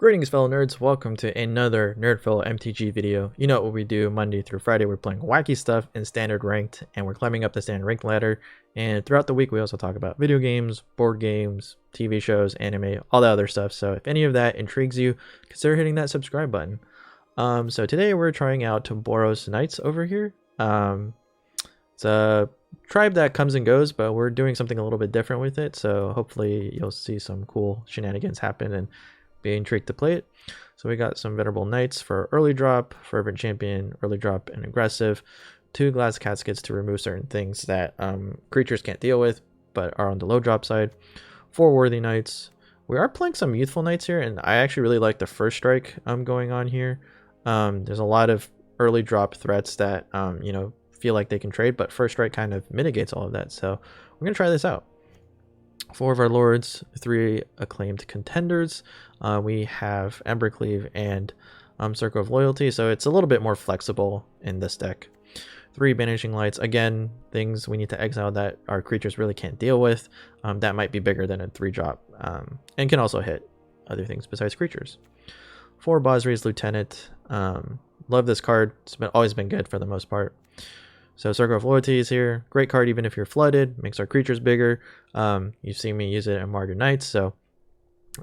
Greetings fellow nerds, welcome to another NerdPhil MTG video. You know what we do Monday through Friday, we're playing wacky stuff in standard ranked and we're climbing up the standard ranked ladder. And throughout the week we also talk about video games, board games, TV shows, anime, all that other stuff. So if any of that intrigues you, consider hitting that subscribe button. So today we're trying out Boros Knights over here. It's a tribe that comes and goes, but we're doing something a little bit different with it. So hopefully you'll see some cool shenanigans happen and be intrigued to play it. So we got some Venerable Knights for early drop, Fervent Champion, early drop, and aggressive. 2 Glass Caskets to remove certain things that creatures can't deal with, but are on the low drop side. 4 Worthy Knights. We are playing some Youthful Knights here, and I actually really like the first strike going on here. There's a lot of early drop threats that feel like they can trade, but first strike kind of mitigates all of that. So we're gonna try this out. 4 of our lords, 3 acclaimed contenders. We have Embercleave and Circle of Loyalty, so it's a little bit more flexible in this deck. 3 Banishing Lights, again, things we need to exile that our creatures really can't deal with. That might be bigger than a 3-drop, and can also hit other things besides creatures. 4 Basri's Lieutenant. Love this card. It's always been good for the most part. So Circle of Loyalty is here. Great card even if you're flooded. Makes our creatures bigger. You've seen me use it in Martyr Knights. So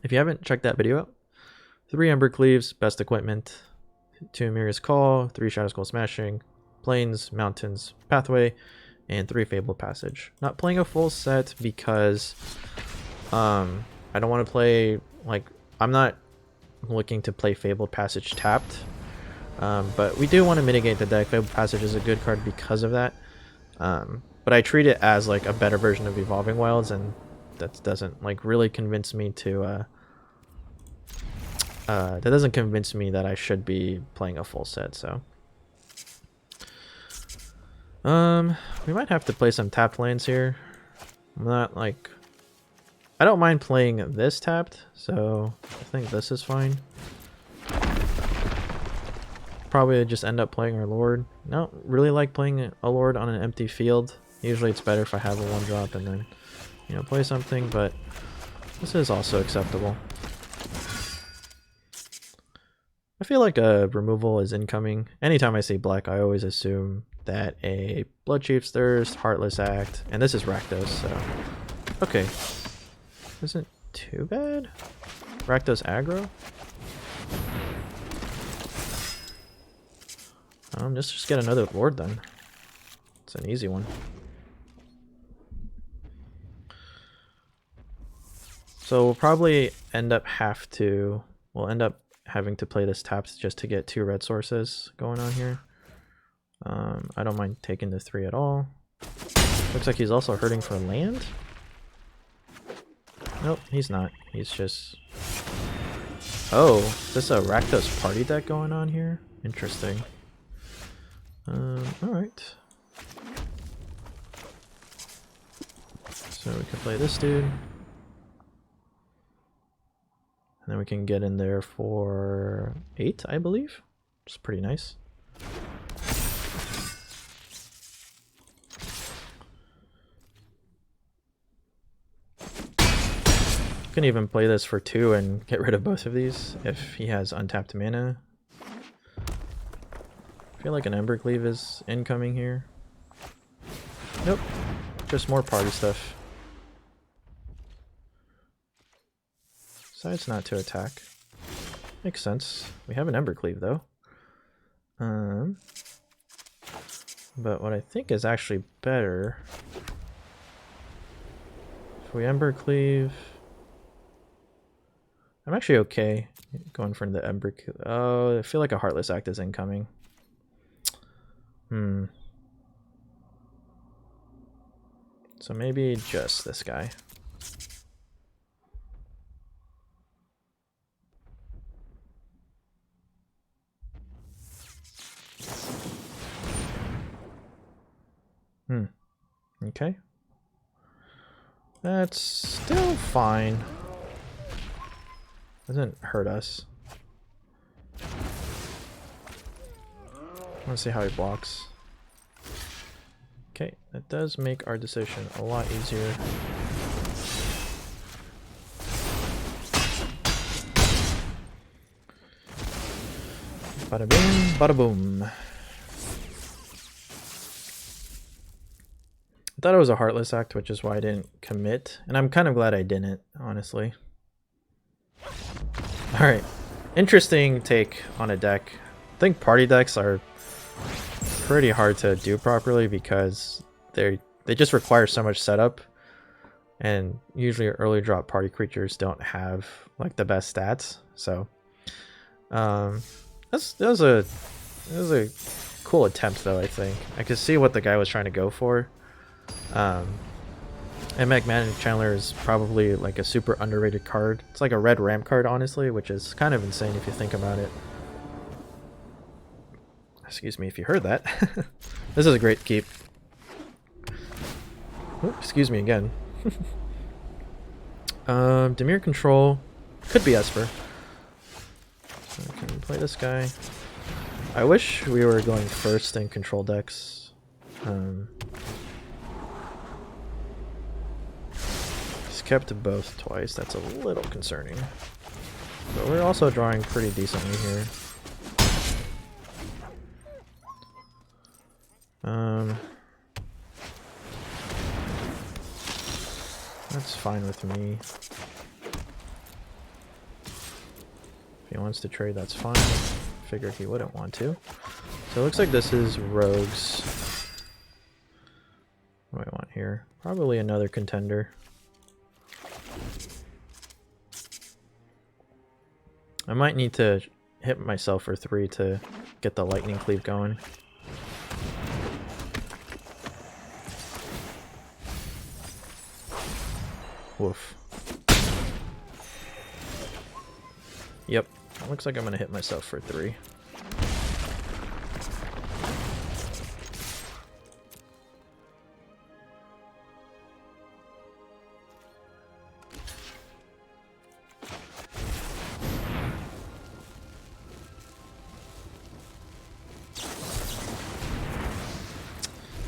if you haven't, check that video out. 3 Embercleaves, best equipment. 2 Mirror's Call. 3 Shadow Skull Smashing. Plains, Mountains, Pathway. And 3 Fabled Passage. Not playing a full set because I don't want to play, I'm not looking to play Fabled Passage tapped. But we do want to mitigate the deck. Fabled Passage is a good card because of that. But I treat it as like a better version of Evolving Wilds, and that doesn't really convince me to that doesn't convince me that I should be playing a full set. So we might have to play some tapped lands here. I'm not I don't mind playing this tapped, so I think this is fine. Probably just end up playing our Lord. I don't really like playing a Lord on an empty field. Usually it's better if I have a 1-drop and then, play something, but this is also acceptable. I feel like a removal is incoming. Anytime I see black, I always assume that a Bloodchief's Thirst, Heartless Act, and this is Rakdos, so... Okay. Isn't too bad. Rakdos aggro? Let's just get another Lord then. It's an easy one. So we'll probably end up having to play this tapped just to get 2 red sources going on here. I don't mind taking the 3 at all. Looks like he's also hurting for land. Nope, he's not. He's just... Oh, is this a Rakdos party deck going on here? Interesting. Alright. So we can play this dude. And then we can get in there for 8, I believe. Which is pretty nice. Can even play this for 2 and get rid of both of these if he has untapped mana. I feel like an Embercleave is incoming here. Nope, just more party stuff. Decides not to attack. Makes sense. We have an Embercleave though. But what I think is actually better, if we Embercleave, I'm actually okay going for the Embercleave. Oh, I feel like a Heartless Act is incoming. So maybe just this guy. Okay. That's still fine. Doesn't hurt us. Let's see how he blocks. Okay, that does make our decision a lot easier. Bada bing, bada boom. I thought it was a Heartless act, which is why I didn't commit. And I'm kind of glad I didn't, honestly. Alright. Interesting take on a deck. I think party decks are pretty hard to do properly because they just require so much setup. And usually early drop party creatures don't have like the best stats. So that was a cool attempt though, I think. I could see what the guy was trying to go for. And Magnetic Channeler is probably like a super underrated card. It's like a red ramp card, honestly, which is kind of insane if you think about it. Excuse me if you heard that. This is a great keep. Oh, excuse me again. Dimir Control could be Esper. So I can play this guy. I wish we were going first in control decks. He's kept both twice. That's a little concerning. But we're also drawing pretty decently here. That's fine with me. If he wants to trade, that's fine. Figured he wouldn't want to. So it looks like this is Rogues. What do I want here? Probably another contender. I might need to hit myself for 3 to get the lightning cleave going. Woof. Yep. Looks like I'm gonna hit myself for 3.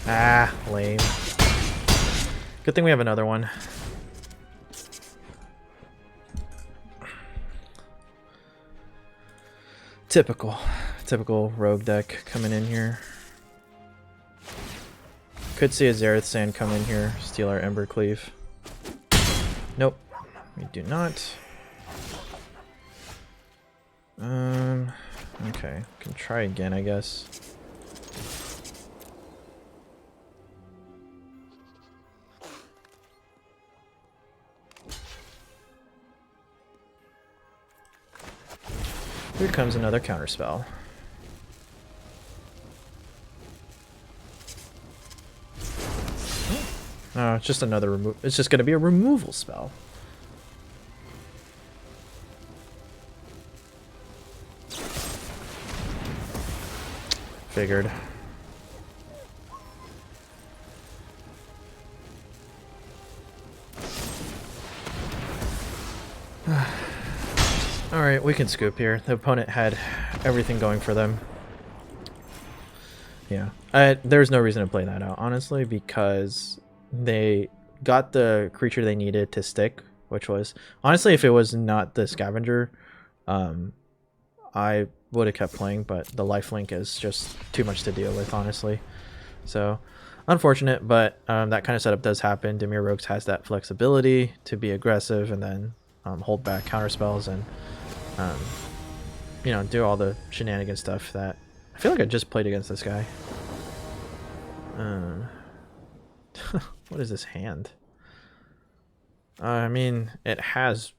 Ah, lame. Good thing we have another one. Typical rogue deck coming in here. Could see a Zareth Sand come in here, steal our Ember Cleave. Nope, we do not. Okay, can try again, I guess. Here comes another counterspell. Oh, it's just another remove. It's just going to be a removal spell. Figured. Alright, we can scoop here. The opponent had everything going for them. Yeah. There's no reason to play that out, honestly, because they got the creature they needed to stick, which was... Honestly, if it was not the Scavenger, I would have kept playing, but the lifelink is just too much to deal with, honestly. So, unfortunate, but that kind of setup does happen. Dimir Rogues has that flexibility to be aggressive and then hold back counterspells and... you know, do all the shenanigan stuff that I feel like I just played against this guy. What is this hand? I mean, it has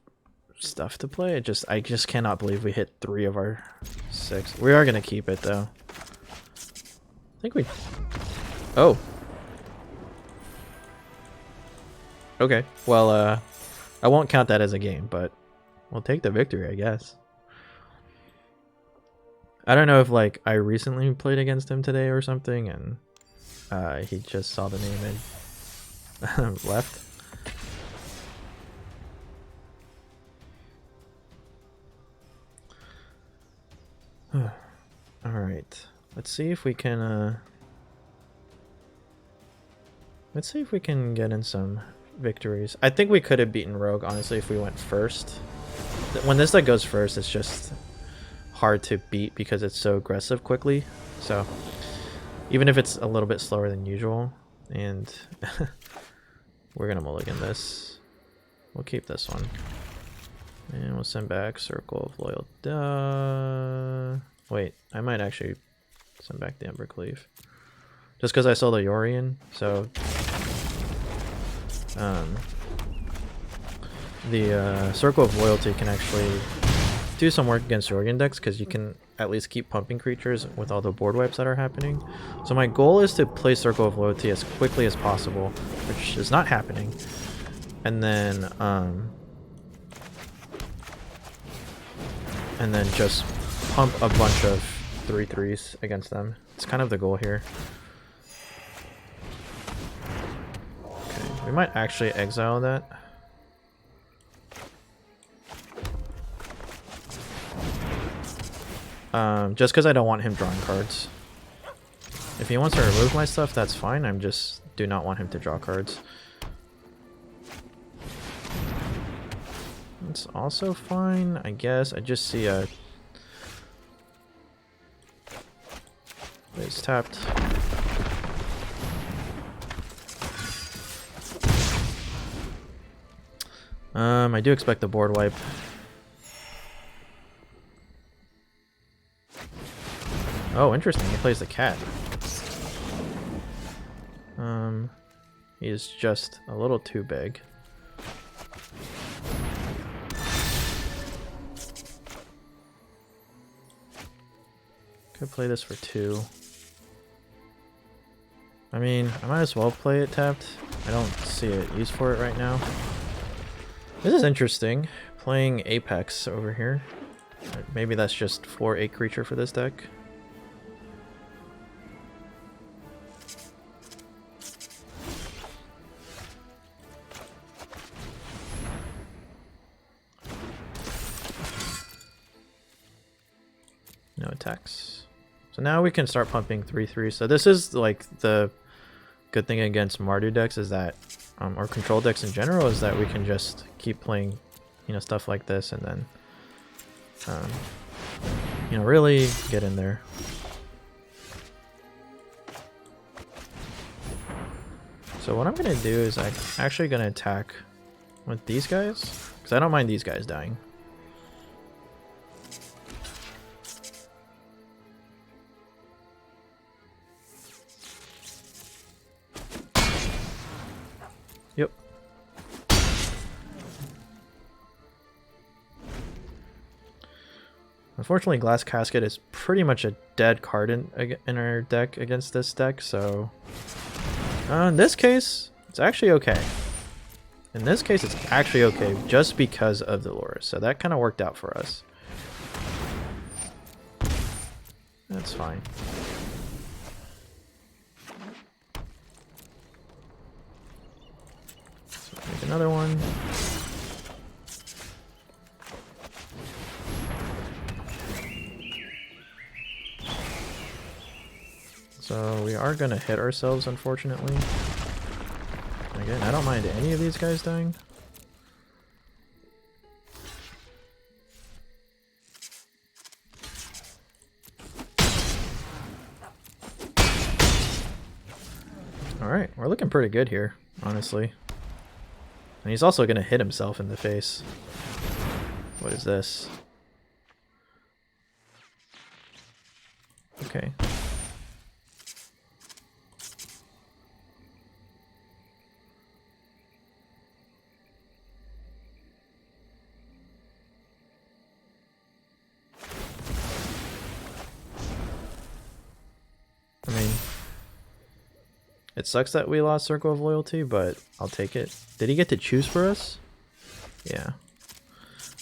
stuff to play. I just cannot believe we hit 3 of our 6. We are gonna keep it though. I think we. Oh. Okay. Well, I won't count that as a game, but. We'll take the victory, I guess. I don't know if like I recently played against him today or something and he just saw the name and left. Alright. Let's see if we can get in some victories. I think we could have beaten Rogue, honestly, if we went first. When this deck goes first, it's just hard to beat because it's so aggressive quickly. So even if it's a little bit slower than usual, and we're gonna mulligan this. We'll keep this one. And we'll send back Circle of Loyalty. Wait, I might actually send back the Embercleave. Just because I saw the Yorion, so the Circle of Loyalty can actually do some work against Yorion decks, because you can at least keep pumping creatures with all the board wipes that are happening. So my goal is to play Circle of Loyalty as quickly as possible, which is not happening. And then just pump a bunch of 3/3s against them. It's kind of the goal here. Okay, we might actually exile that. Just because I don't want him drawing cards. If he wants to remove my stuff, that's fine. I just do not want him to draw cards. It's also fine, I guess. I just see a... It's tapped. I do expect the board wipe. Oh, interesting. He plays the cat. He is just a little too big. Could play this for 2. I mean, I might as well play it tapped. I don't see a use for it right now. This is interesting. Playing Apex over here. Maybe that's just for a creature for this deck. No attacks. So now we can start pumping 3/3. So this is like the good thing against Mardu decks, is that, or control decks in general, is that we can just keep playing, you know, stuff like this, and then, you know, really get in there. So what I'm gonna do is I'm actually gonna attack with these guys, because I don't mind these guys dying. Yep. Unfortunately, Glass Casket is pretty much a dead card in our deck against this deck, so in this case, it's actually okay. In this case, it's actually okay just because of Dolores, so that kind of worked out for us. That's fine. Make another one. So we are gonna hit ourselves, unfortunately. Again, I don't mind any of these guys dying. Alright, we're looking pretty good here, honestly. And he's also going to hit himself in the face. What is this? Okay. I mean, it sucks that we lost Circle of Loyalty, but I'll take it. Did he get to choose for us? Yeah.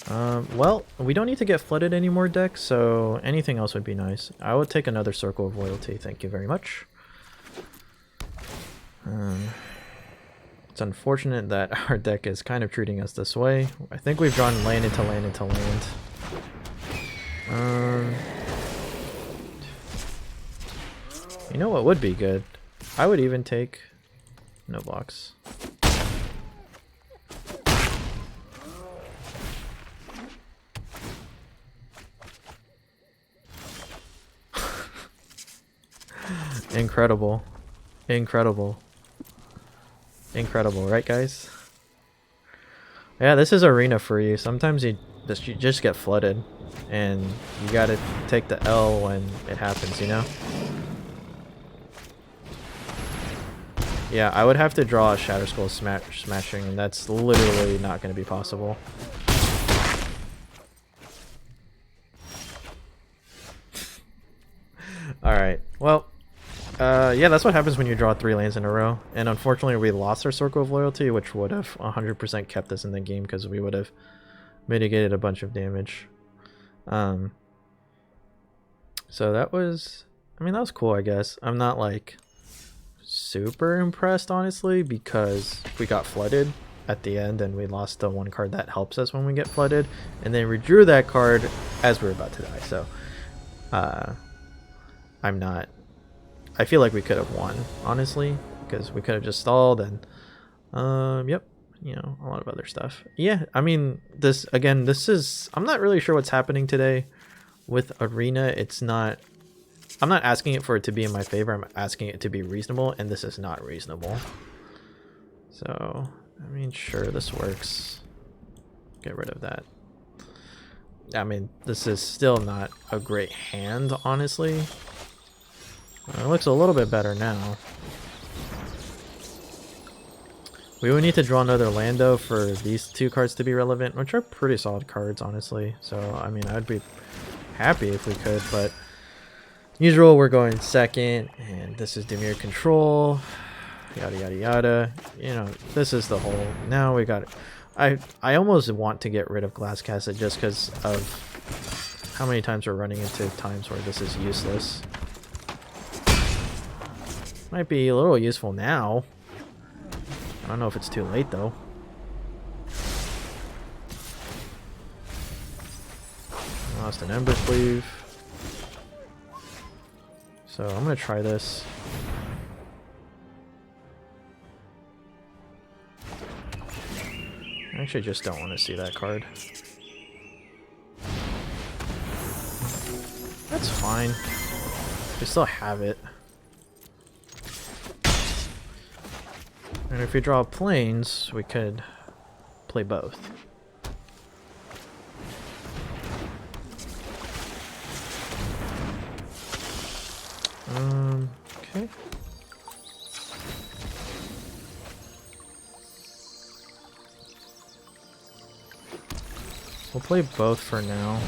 Well, we don't need to get flooded anymore, deck, so anything else would be nice. I would take another Circle of Loyalty, thank you very much. It's unfortunate that our deck is kind of treating us this way. I think we've drawn land into land into land. You know what would be good? I would even take no blocks. Incredible. Incredible. Incredible, right guys? Yeah, this is arena for you. Sometimes you just get flooded and you gotta take the L when it happens, you know? Yeah, I would have to draw a Shatter Skull smashing, and that's literally not going to be possible. Alright, well, yeah, that's what happens when you draw 3 lands in a row. And unfortunately, we lost our Circle of Loyalty, which would have 100% kept us in the game because we would have mitigated a bunch of damage. So that was, I mean, that was cool, I guess. I'm not like super impressed, honestly, because we got flooded at the end and we lost the one card that helps us when we get flooded, and then we drew that card as we were about to die. So I feel like we could have won, honestly, because we could have just stalled and yep, you know, a lot of other stuff. Yeah, I mean, this is, I'm not really sure what's happening today with arena. It's not, I'm not asking it for it to be in my favor. I'm asking it to be reasonable, and this is not reasonable. So, I mean, sure, this works. Get rid of that. I mean, this is still not a great hand, honestly. It looks a little bit better now. We would need to draw another Lando for these 2 cards to be relevant, which are pretty solid cards, honestly. So, I mean, I'd be happy if we could, but usual, we're going second, and this is Dimir control, yada yada yada. You know, this is the whole. Now we got it. I almost want to get rid of Glass Casket just because of how many times we're running into times where this is useless. Might be a little useful now. I don't know if it's too late though. Lost an Ember Cleave. So I'm gonna try this. I actually just don't want to see that card. That's fine. We still have it. And if we draw planes, we could play both. Okay. We'll play both for now.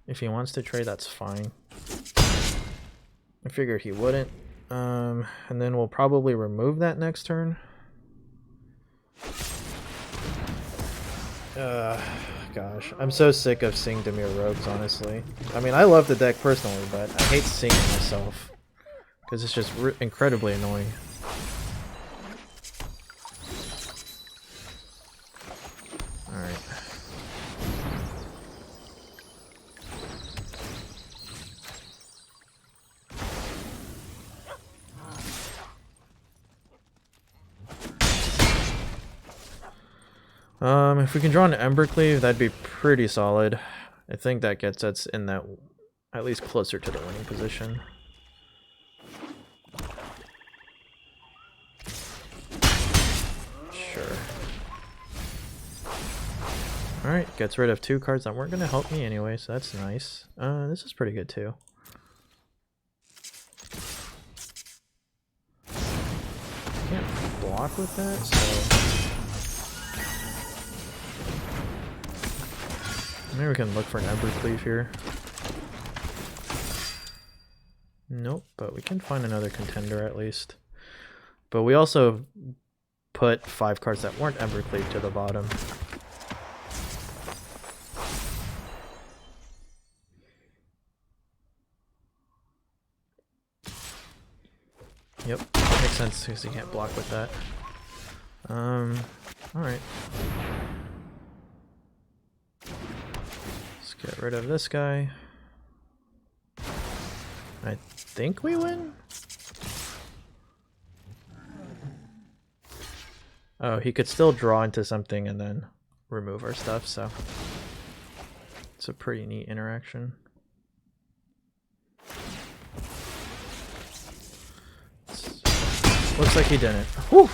If he wants to trade, that's fine. I figured he wouldn't. And then we'll probably remove that next turn. Gosh, I'm so sick of seeing Dimir Rogues, honestly. I mean, I love the deck personally, but I hate seeing it myself. Because it's just incredibly annoying. Alright. If we can draw an Ember Cleave, that'd be pretty solid. I think that gets us in that, at least closer to the winning position. Sure. Alright, gets rid of 2 cards that weren't going to help me anyway, so that's nice. This is pretty good too. Can't block with that, so maybe we can look for an Ember Cleave here. Nope, but we can find another contender at least. But we also put 5 cards that weren't Ember Cleave to the bottom. Yep, makes sense because you can't block with that. Alright. Let's get rid of this guy. I think we win? Oh, he could still draw into something and then remove our stuff, so. It's a pretty neat interaction. Looks like he didn't. Whew.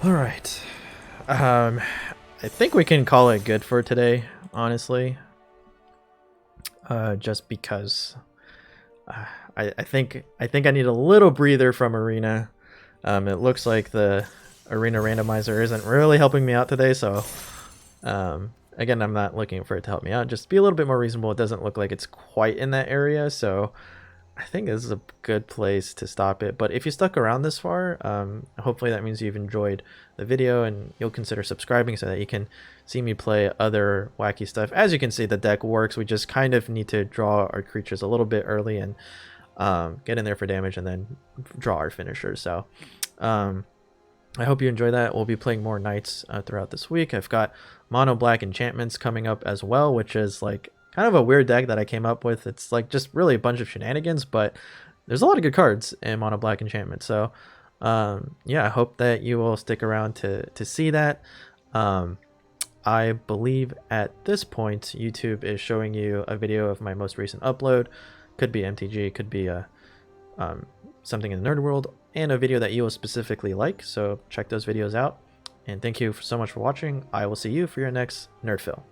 All right. I think we can call it good for today, honestly. Just because I think I need a little breather from Arena. It looks like the Arena randomizer isn't really helping me out today, so again, I'm not looking for it to help me out. Just be a little bit more reasonable. It doesn't look like it's quite in that area, so I think this is a good place to stop it. But if you stuck around this far, hopefully that means you've enjoyed the video and you'll consider subscribing so that you can see me play other wacky stuff. As you can see, the deck works. We just kind of need to draw our creatures a little bit early and get in there for damage and then draw our finishers. So I hope you enjoy that. We'll be playing more knights throughout this week. I've got mono black enchantments coming up as well, which is like kind of a weird deck that I came up with. It's like just really a bunch of shenanigans, but there's a lot of good cards in mono black enchantment. So yeah, I hope that you will stick around to see that. I believe at this point YouTube is showing you a video of my most recent upload. Could be MTG, could be a something in the nerd world, and a video that you will specifically like. So check those videos out, and thank you so much for watching. I will see you for your next NerdPhil.